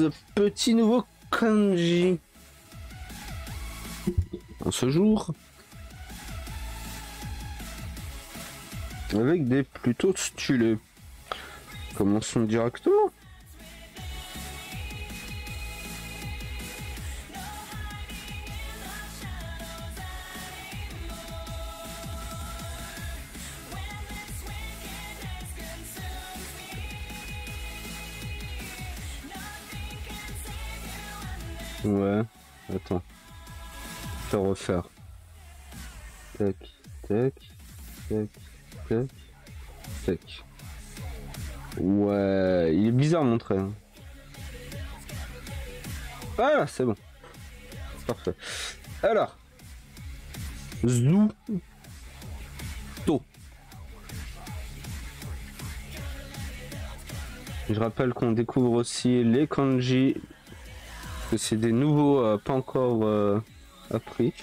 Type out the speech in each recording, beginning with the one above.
11 petits nouveaux kanji. En ce jour. Avec des plutôt stylés. Commençons directement. Ouais, attends. Je vais refaire. Tac, tac, tac, tac, tac. Ouais, il est bizarre mon trait. Hein. Ah, c'est bon. Parfait. Alors. Zuto. Je rappelle qu'on découvre aussi les kanji. Que c'est des nouveaux pas encore appris.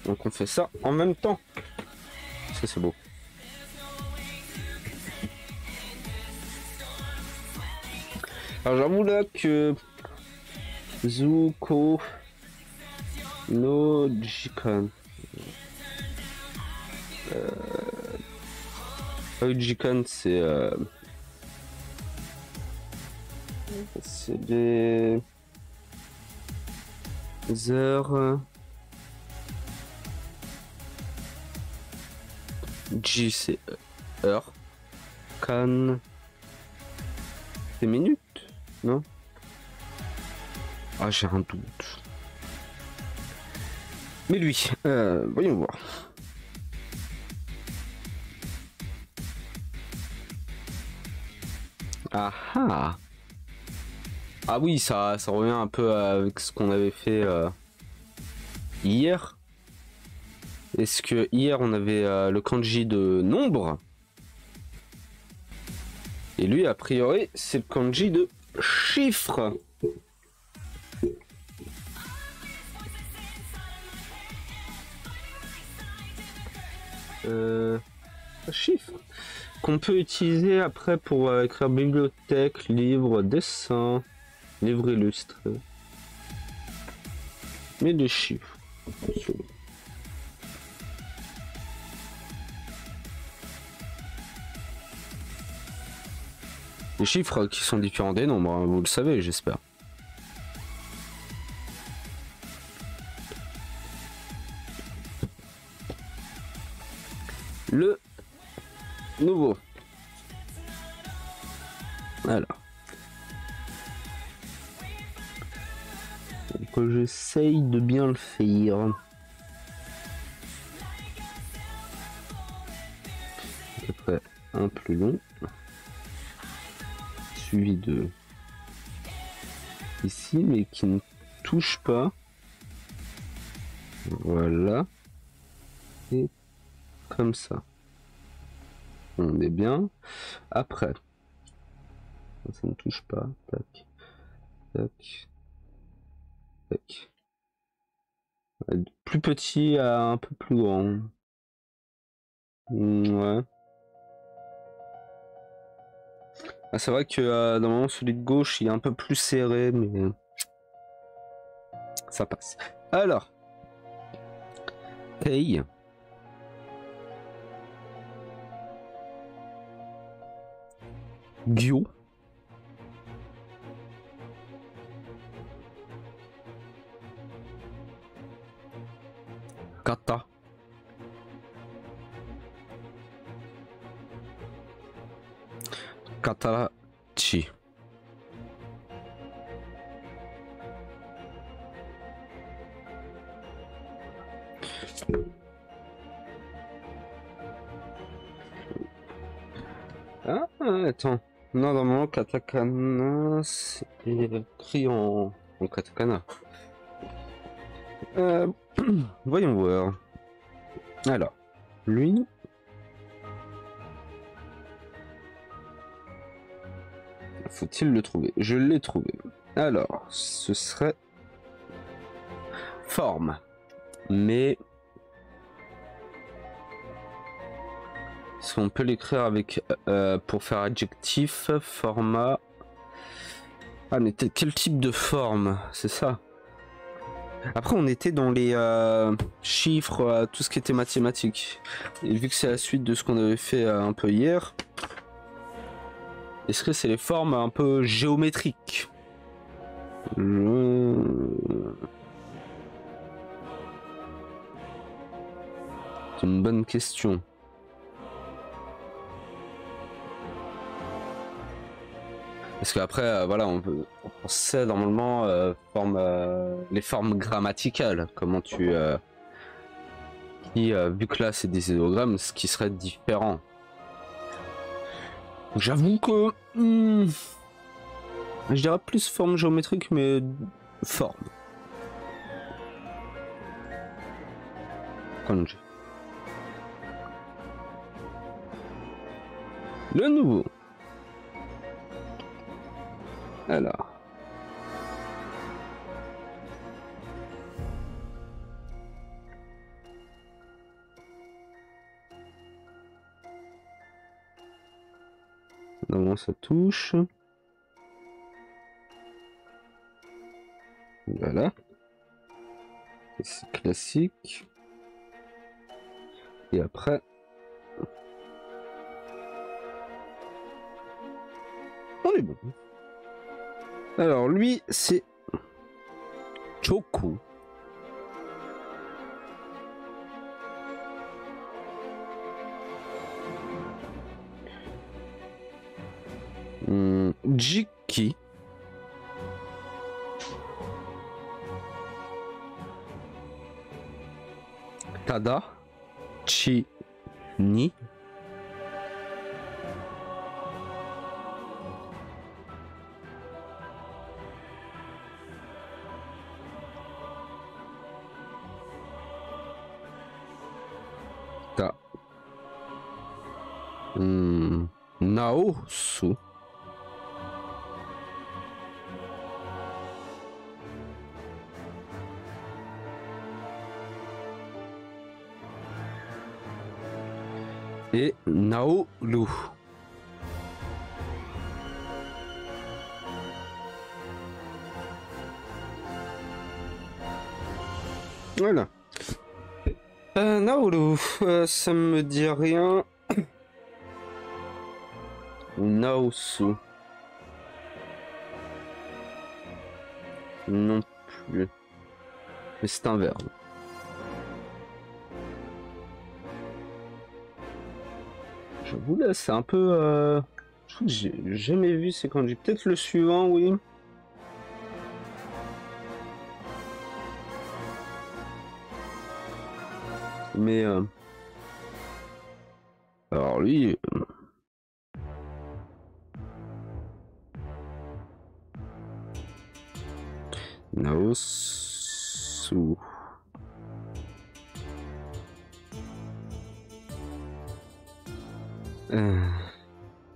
Donc on fait ça en même temps. Ça c'est beau. Alors j'avoue là que Zuko no Jikan. Jikan c'est des heures. J c'est heure. Kan c'est minutes, non? Ah j'ai un doute. Mais lui, voyons voir. Ah ah. Ah oui, ça revient un peu avec ce qu'on avait fait hier. Est-ce que hier on avait le kanji de nombre? Et lui, a priori, c'est le kanji de chiffre. Chiffre. Qu'on peut utiliser après pour écrire bibliothèque, livre, dessin, livre illustré. Mais des chiffres. Des chiffres qui sont différents des nombres, hein, vous le savez, j'espère. Le nouveau. Alors. Donc j'essaye de bien le faire. Après, un plus long. Suivi de ici, mais qui ne touche pas. Voilà. Et comme ça. On est bien. Après. Ça ne touche pas. Tac. Tac. Tac. Plus petit à un peu plus grand. Ouais. Ah, c'est vrai que normalement celui de gauche il est un peu plus serré, mais ça passe. Alors. Hey. Gyo. Kata. Katachi. Ah, attends. Non, normalement, katakana, c'est écrit en katakana. Voyons voir. Alors, lui. Faut-il le trouver? Je l'ai trouvé. Alors, ce serait forme. Mais si on peut l'écrire avec pour faire adjectif, format. Ah, mais quel type de forme? C'est ça. Après, on était dans les chiffres, tout ce qui était mathématiques. Et vu que c'est la suite de ce qu'on avait fait un peu hier, est-ce que c'est les formes un peu géométriques? C'est une bonne question. Parce qu'après, voilà, on sait normalement les formes grammaticales. Comment tu... vu que là c'est des idéogrammes, ce qui serait différent. J'avoue que... je dirais plus forme géométrique, mais forme. Kanji. Le nouveau. Alors. Normalement ça touche. Voilà. C'est classique. Et après... on est bon. Alors lui, c'est Choku. Jiki. Tada. Chi. Ni. Ta. Naosu. Et Naoru. Voilà. Naoru, ça me dit rien. Naosu. Non plus. Mais c'est un verbe. J'avoue là, c'est un peu... je crois que j'ai jamais vu ces kanji. Peut-être le suivant, oui. Mais... alors lui... Naosu.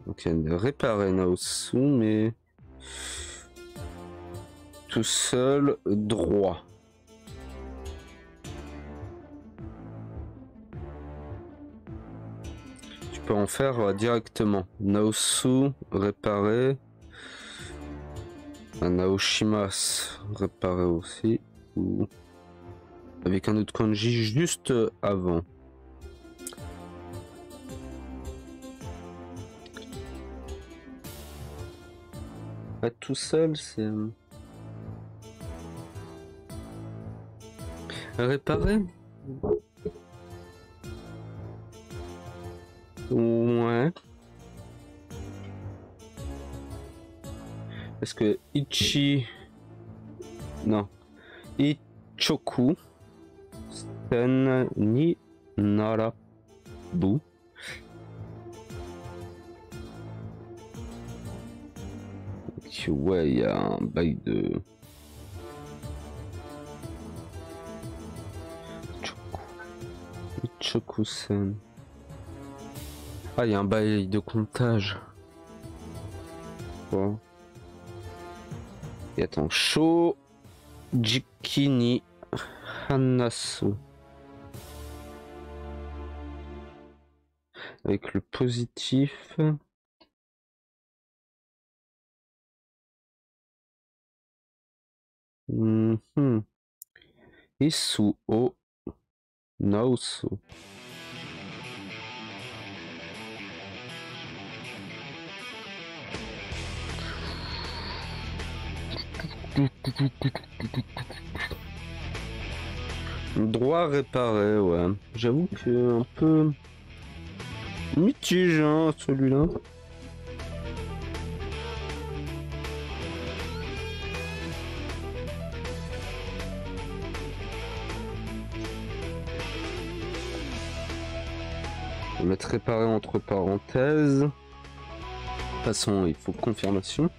Ok, réparer Naosu, mais... tout seul, droit. Tu peux en faire directement. Naosu, réparer. Un Naoshimas, réparer aussi. Ou avec un autre kanji juste avant. Pas tout seul, c'est... réparer? Ouais. Parce que Ichi... non. Ichoku... Sen ni narabu. Ouais, il y a un bail de... Ichoku-sen. Ah, il y a un bail de comptage. Quoi? Et attends, Sho Jiki ni Hanasu. Avec le positif. Isu o Naosu. Droit réparé, ouais. J'avoue que un peu mitigé hein, celui-là. On va mettre réparé entre parenthèses. De toute façon, il faut confirmation.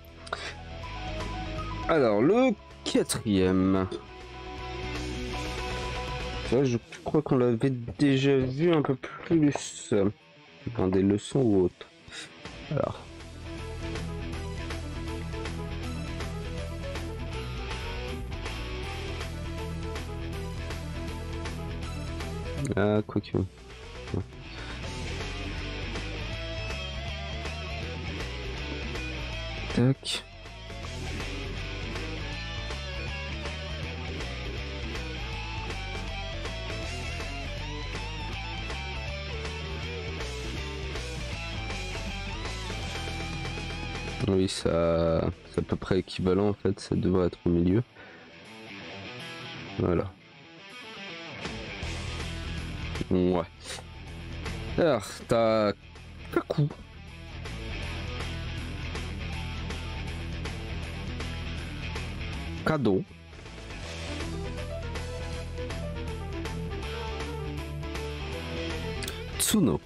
Alors, le quatrième. Ça, je crois qu'on l'avait déjà vu un peu plus dans des leçons ou autres. Alors. Ah, quoique. Tac. Oui, ça, c'est à peu près équivalent en fait, ça devrait être au milieu. Voilà. Ouais. Alors, t'as Kaku. Kado. Tsuno.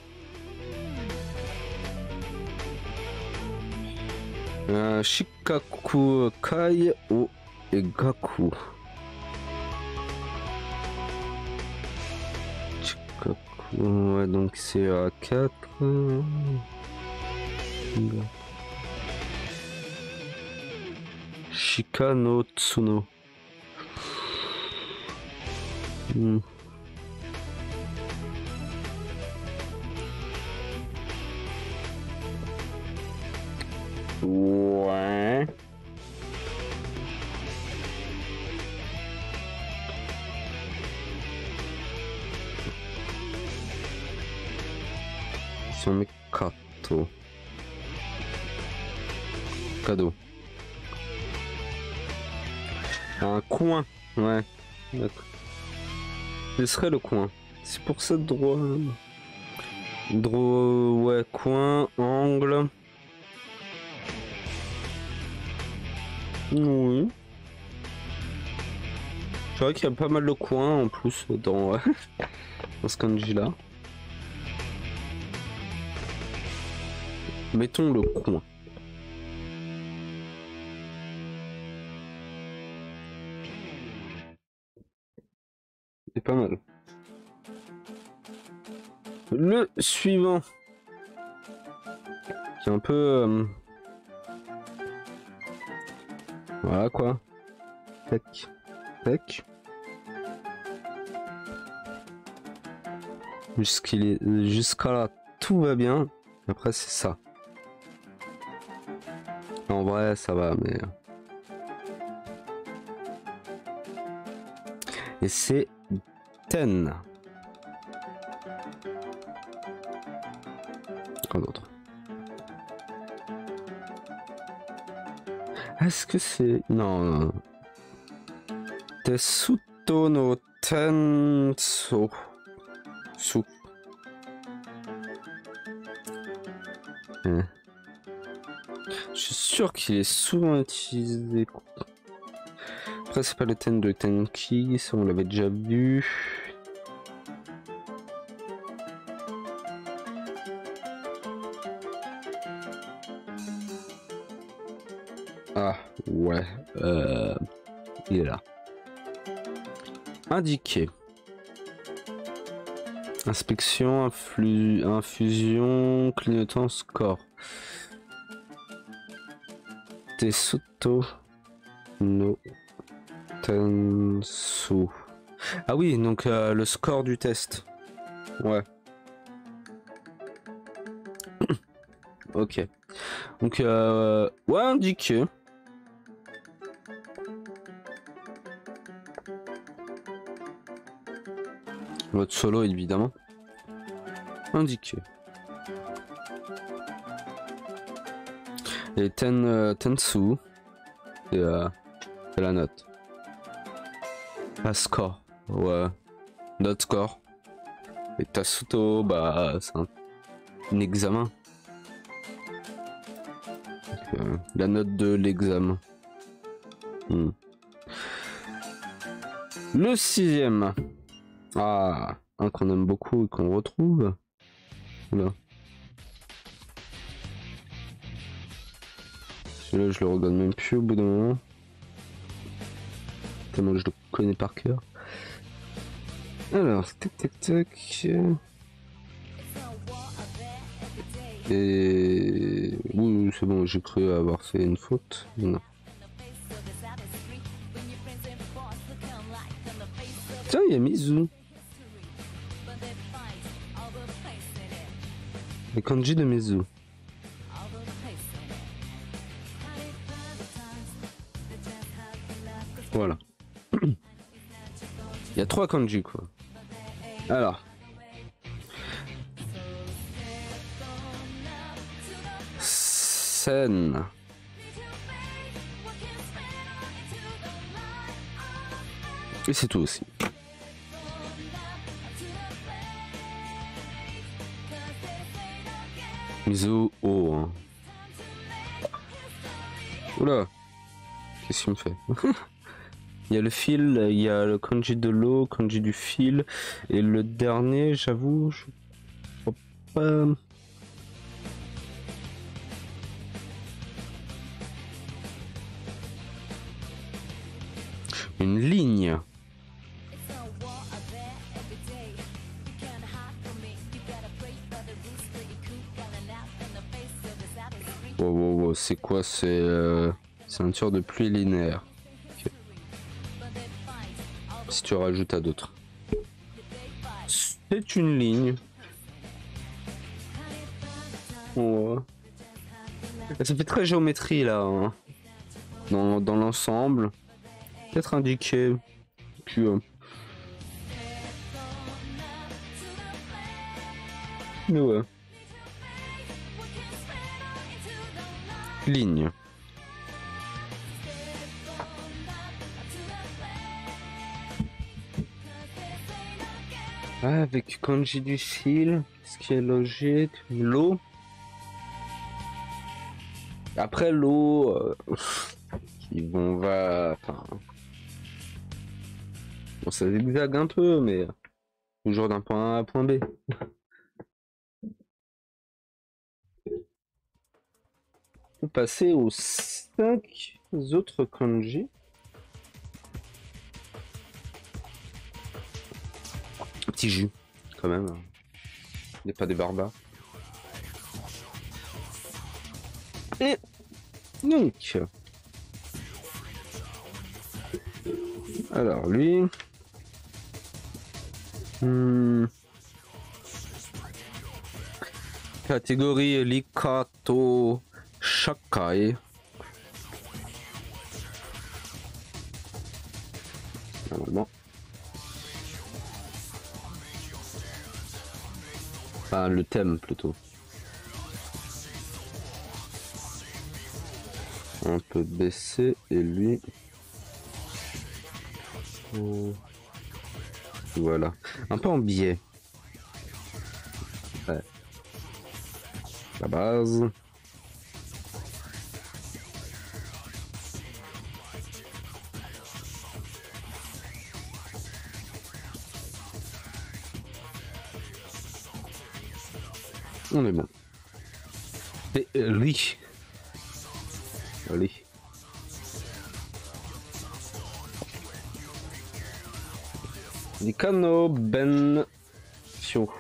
Shikaku Kai o et Gaku. Shikaku, ouais, donc c'est à 4. Shika no Tsuno. Ouais. Si on met Kato. Cadeau. Un coin. Ouais. D'accord. Ce serait le coin. C'est pour ça droit. Droit. Ouais, coin, angle. Oui. C'est vrai qu'il y a pas mal de coins en plus dans, dans ce kanji là. Mettons le coin. C'est pas mal. Le suivant. Qui est un peu... Voilà quoi. Tac. Tac. Jusqu'à là, tout va bien. Après, c'est ça. En vrai, ça va, mais... Et c'est Ten. Quoi d'autre? Est-ce que c'est... Non. Tetsuto no Tenso. Su. Je suis sûr qu'il est souvent utilisé. Après, c'est pas le thème de Tenki, ça on l'avait déjà vu. Ah, ouais. Il est là. Indiqué. Inspection, infusion, clignotant, score. Tetsuto no Tensu. Ah oui, donc le score du test. Ouais. Ok. Donc, ouais, indiqué. Votre solo évidemment. Indiqué. Et Tensu, c'est la note. La score, ouais. Note score. Et Tasuto, bah c'est un examen. Donc, la note de l'examen. Le 6ème. Ah, un qu'on aime beaucoup et qu'on retrouve. Là. Celui-là, je le regarde même plus au bout d'un moment. Tellement je le connais par cœur. Alors, tac tac tac. Et oui, c'est bon, j'ai cru avoir fait une faute. Non. Tiens, il y a Mizu. Le kanji de Mizu. Voilà. Il y a 3 kanji quoi. Alors. Scène. Et c'est tout aussi. Mizu oh. Hein. Oula. Qu'est-ce qu'il me fait? Il y a le fil, il y a le kanji de l'eau, kanji du fil. Et le dernier, j'avoue, je crois pas. Une ligne. Wow, c'est quoi? C'est ceinture de pluie linéaire. Okay. Si tu rajoutes à d'autres. C'est une ligne. Oh. Ça fait très géométrie là. Hein. Dans l'ensemble. Peut-être indiqué. Puis, mais ouais. Ligne. Ah, avec kanji du fil, ce qui est logique, l'eau. Après l'eau, on va, enfin, bon, ça zigzague un peu, mais toujours d'un point A à un point B. On peut passer aux 5 autres kanji. Petit jus, quand même. Il n'est pas des barbares. Et donc, alors lui, catégorie Likato Shakai. Normalement. Enfin, le thème plutôt. Un peu baissé et lui. Oh. Voilà. Un peu en biais. Ouais. La base. On est bon. Et lui. Allez. Nikano Ben Fio.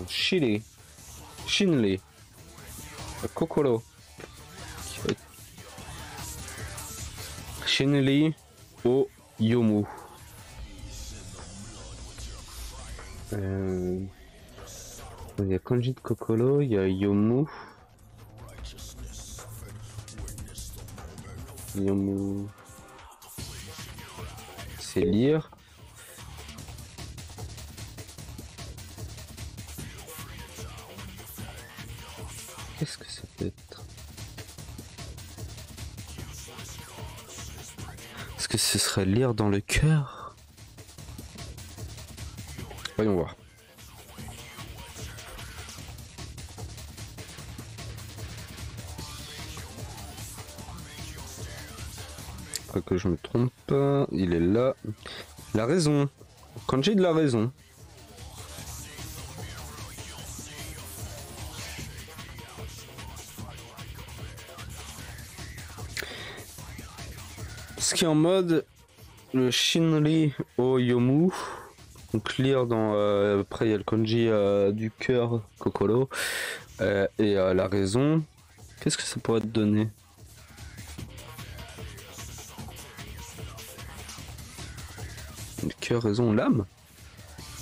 Chili. Shinli. Kokoro. Shinli o Yomu. Il y a kanji de Kokoro, il y a Yomu. Yomu. c'est lire. Qu'est-ce que ça peut être? Est-ce que ce serait lire dans le cœur? Voyons voir. Pas que je me trompe pas, il est là. La raison. Quand j'ai de la raison. Ce qui est en mode le Shinri Oyomu. Donc lire dans après il y a le kanji du cœur Kokoro et la raison. Qu'est-ce que ça pourrait te donner? Le cœur, raison, l'âme.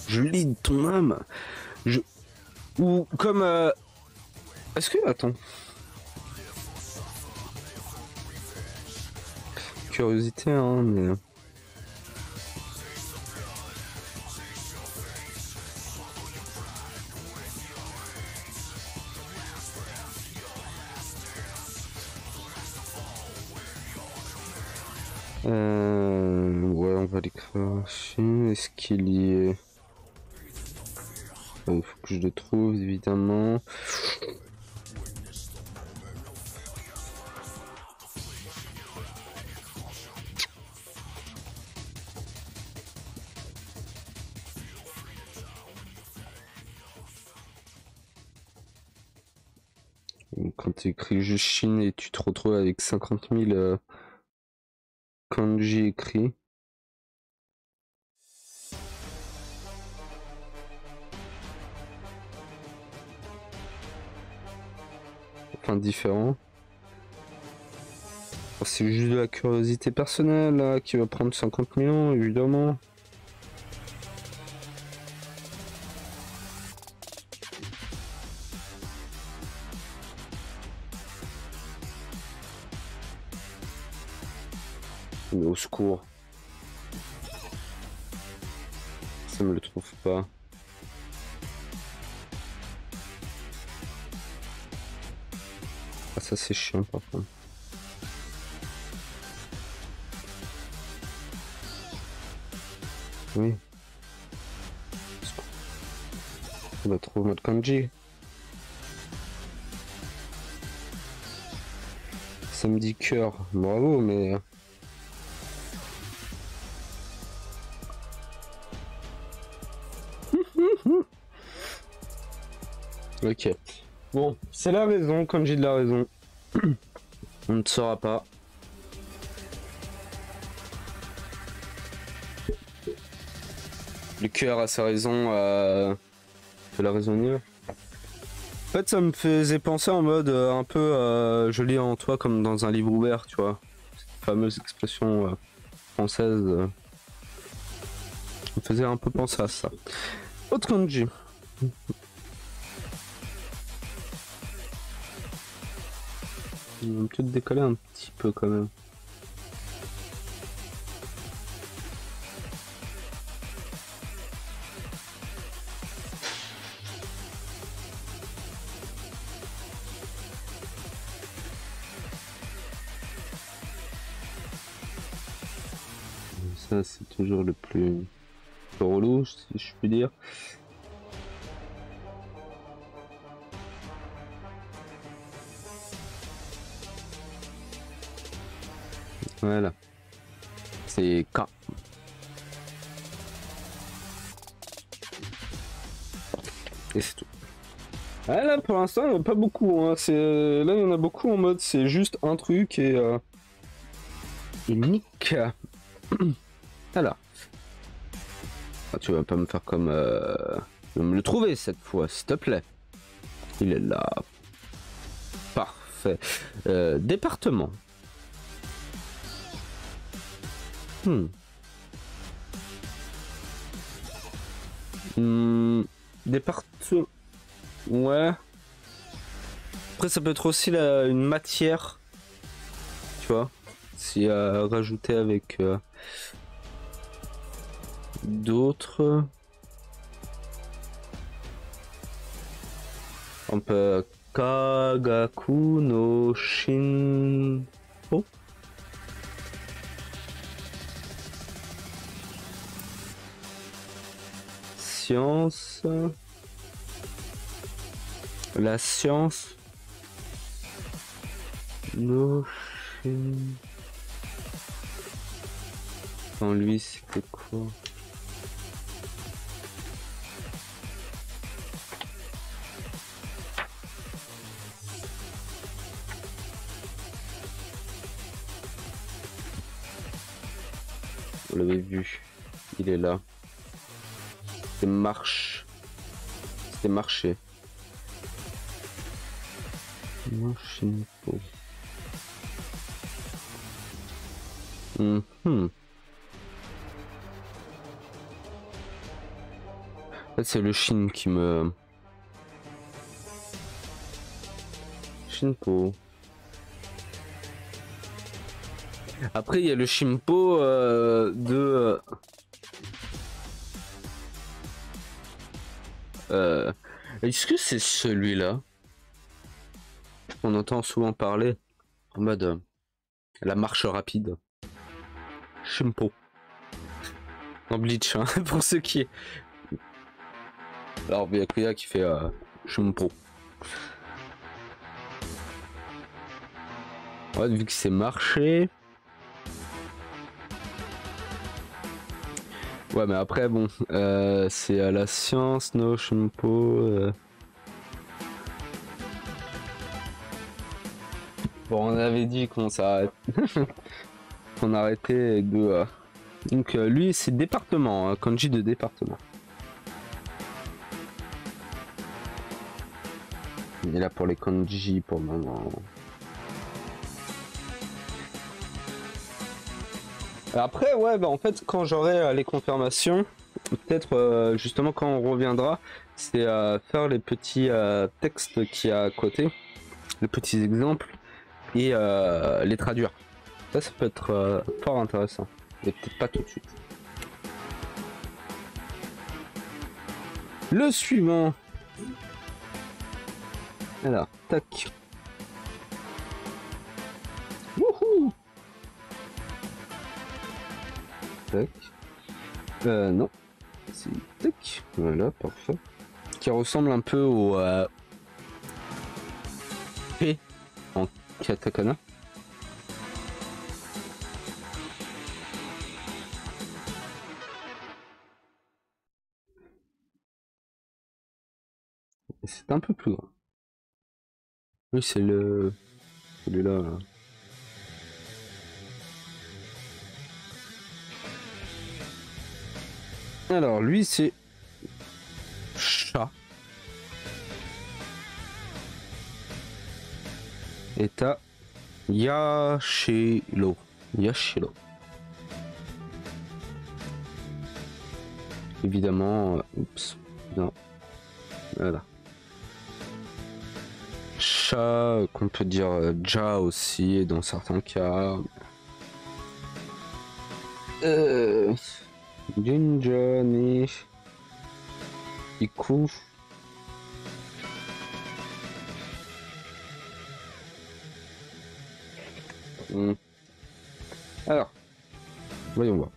Je lis ton âme. Ou comme est-ce que attends. Curiosité hein mais. Ouais, on va l'écrire. Est-ce qu'il y est? Il faut que je le trouve, évidemment. Quand tu écris juste Shin et tu te retrouves avec 50 000 kanji écrits. Enfin différents. C'est juste de la curiosité personnelle là, qui va prendre 50 millions évidemment. Mais au secours. Ça me le trouve pas. Ah ça c'est chiant par contre. Oui. On va trouver notre kanji. Ça me dit cœur. Bravo mais... Ok. Bon, c'est la raison, comme j'ai de la raison. On ne saura pas. Le cœur a sa raison, de la raisonner. En fait, ça me faisait penser en mode un peu je lis en toi comme dans un livre ouvert, tu vois. Cette fameuse expression française. Me faisait un peu penser à ça. Autre kanji. Il va peut-être décoller un petit peu quand même. Ça c'est toujours le plus relou si je puis dire. Voilà. C'est K. Et c'est tout. Ah, là pour l'instant il n'y en a pas beaucoup. Hein. Là il y en a beaucoup en mode c'est juste un truc et unique. Alors. Ah, tu vas pas me faire comme... Tu vas me le trouver cette fois, s'il te plaît. Il est là. Parfait. Département. Département. Ouais. Après ça peut être aussi une matière. Tu vois. Si rajouter avec... d'autres. On peut Kagaku no Shinpo. Science. La science. No Shin. Dans lui, c'était quoi? Vous l'avez vu, il est là. C'est marche. C'était marché. Shinpo. En fait, c'est le Shin qui me... Shinpo. Après, il y a le Shinpo de... Est-ce que c'est celui-là? On entend souvent parler en mode la marche rapide. Shinpo. Dans Bleach, hein, pour ceux qui... Alors, Byakuya qui fait Shinpo. Ouais, vu que c'est marché... Ouais, mais après, bon, c'est à la science, no Shinpo. Bon, on avait dit qu'on s'arrête. qu'on arrêtait de... Donc, lui, c'est département, hein, kanji de département. Il est là pour les kanji pour le moment. Après, ouais, bah en fait, quand j'aurai les confirmations, peut-être justement quand on reviendra, c'est faire les petits textes qu'il y a à côté, les petits exemples, et les traduire. Ça peut être fort intéressant, mais peut-être pas tout de suite. Le suivant. Alors, tac. Wouhou. Tac. Non. C'est tac. Voilà, parfait. Qui ressemble un peu au P en katakana. C'est un peu plus grand. Oui, c'est le... celui-là. Là. Alors, lui, c'est... chat. Et t'as... Yashiro. Yashiro. Évidemment... oups. Non. Voilà. Chat, qu'on peut dire Ja aussi, dans certains cas. Jinja ni Iku. Alors, voyons voir.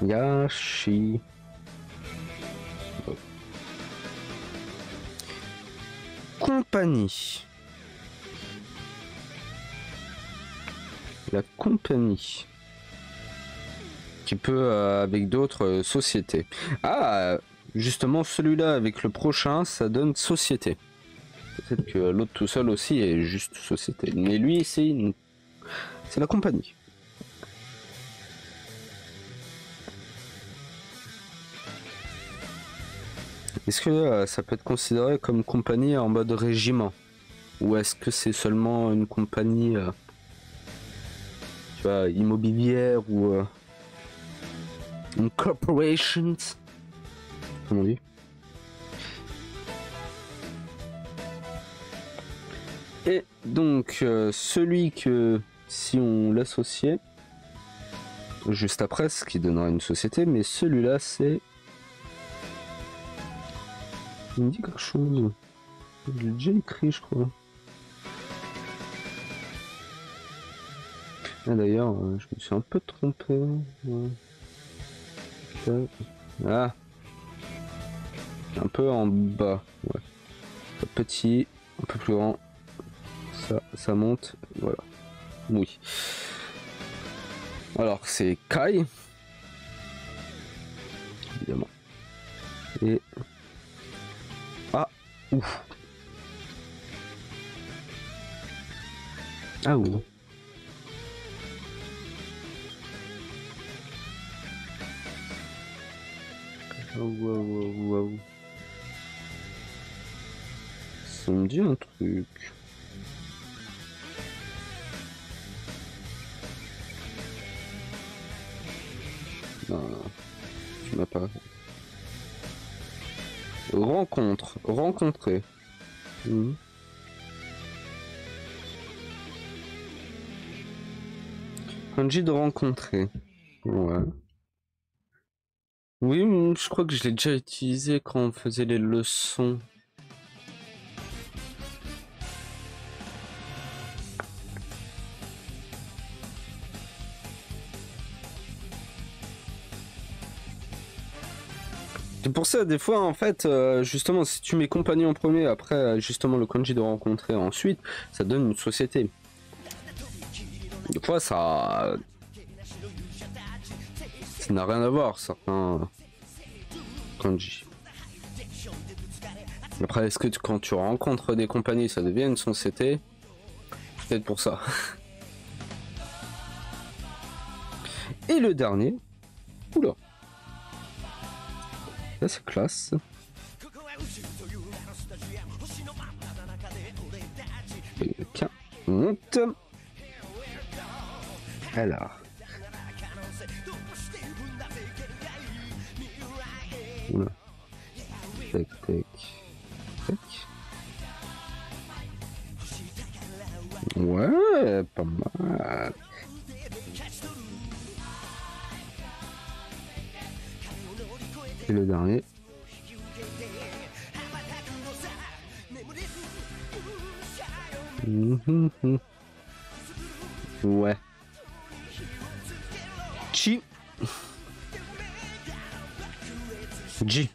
Yashi. Compagnie. La compagnie. Qui peut avec d'autres sociétés. Ah, justement celui-là avec le prochain, ça donne société. Peut-être que l'autre tout seul aussi est juste société. Mais lui, c'est la compagnie. Est-ce que ça peut être considéré comme compagnie en mode régiment? Ou est-ce que c'est seulement une compagnie tu vois, immobilière ou une corporation? Comme on dit. Et donc celui que si on l'associait juste après, ce qui donnera une société, mais celui-là c'est... Il me dit quelque chose. J'ai déjà écrit, je crois. Ah, d'ailleurs, je me suis un peu trompé. Ouais. Ah, un peu en bas. Ouais. Un peu petit, un peu plus grand. Ça monte. Voilà. Oui. Alors, c'est Kai. Évidemment. Et... Ah, ouf. Ah, ouh. Waouh. Ça me dit un truc. Non, tu m'as pas. Rencontrer. Mmh. Kanji de rencontrer. Ouais. Oui, je crois que je l'ai déjà utilisé quand on faisait les leçons. C'est pour ça, des fois, en fait, justement, si tu mets compagnie en premier, après, justement, le kanji de rencontrer ensuite, ça donne une société. Des fois, ça n'a rien à voir, certains kanji. Après, est-ce que quand tu rencontres des compagnies, ça devient une société? Peut-être pour ça. Et le dernier. Oula. Là, c'est classe. Tiens, monte. Alors. Oula. Tac, tac. Tac. Ouais, pas mal. Et le dernier. Ouais. Chi. Ji.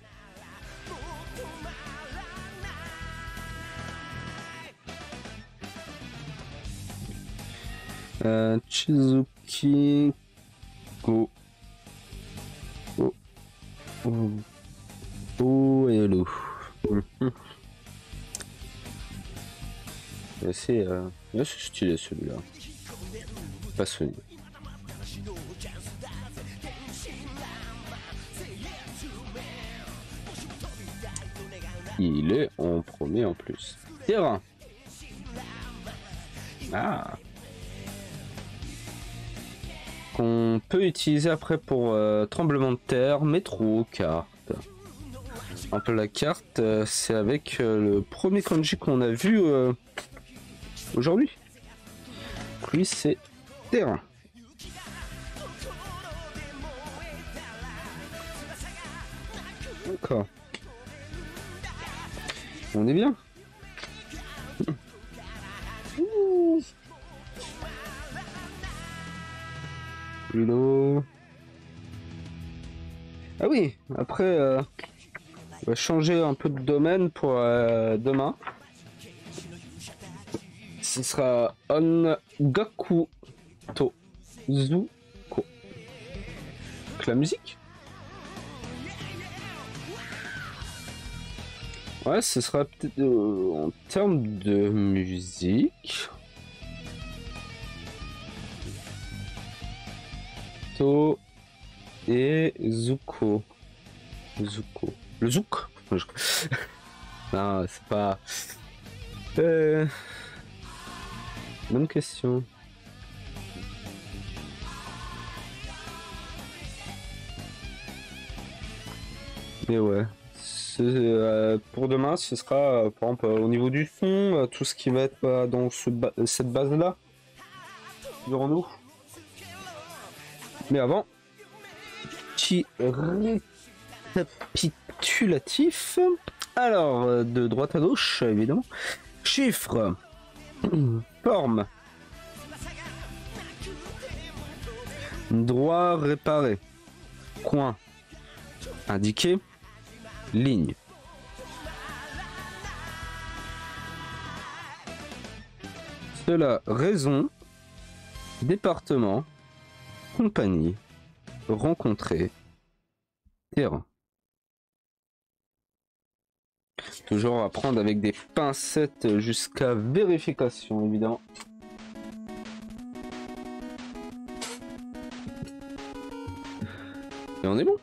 Chizuki Go. Oh, hello. C'est stylé celui-là. Pas celui. Il est en premier en plus. Terrain. Ah. Qu'on peut utiliser après pour tremblement de terre, métro, carte. Un peu la carte, c'est avec le premier kanji qu'on a vu aujourd'hui. Lui, c'est terrain. D'accord. On est bien. Hello. Ah oui, après, on va changer un peu de domaine pour demain. Ce sera Ongaku to Zuko. Donc la musique. Ouais, ce sera peut-être en termes de musique. To et Zuko. Zuko. Le Zouk. Non, c'est pas... Bonne question. Mais ouais. Pour demain, ce sera, par exemple, au niveau du son, tout ce qui va être dans cette base-là. Verrons-nous. Mais avant, petit récapitulatif. Alors, de droite à gauche, évidemment. Chiffres. Forme. Droit réparé. Coin. Indiqué. Ligne. Cela, raison. Département. Compagnie. Rencontrer. Terrain. Toujours à prendre avec des pincettes jusqu'à vérification, évidemment. Et on est bon.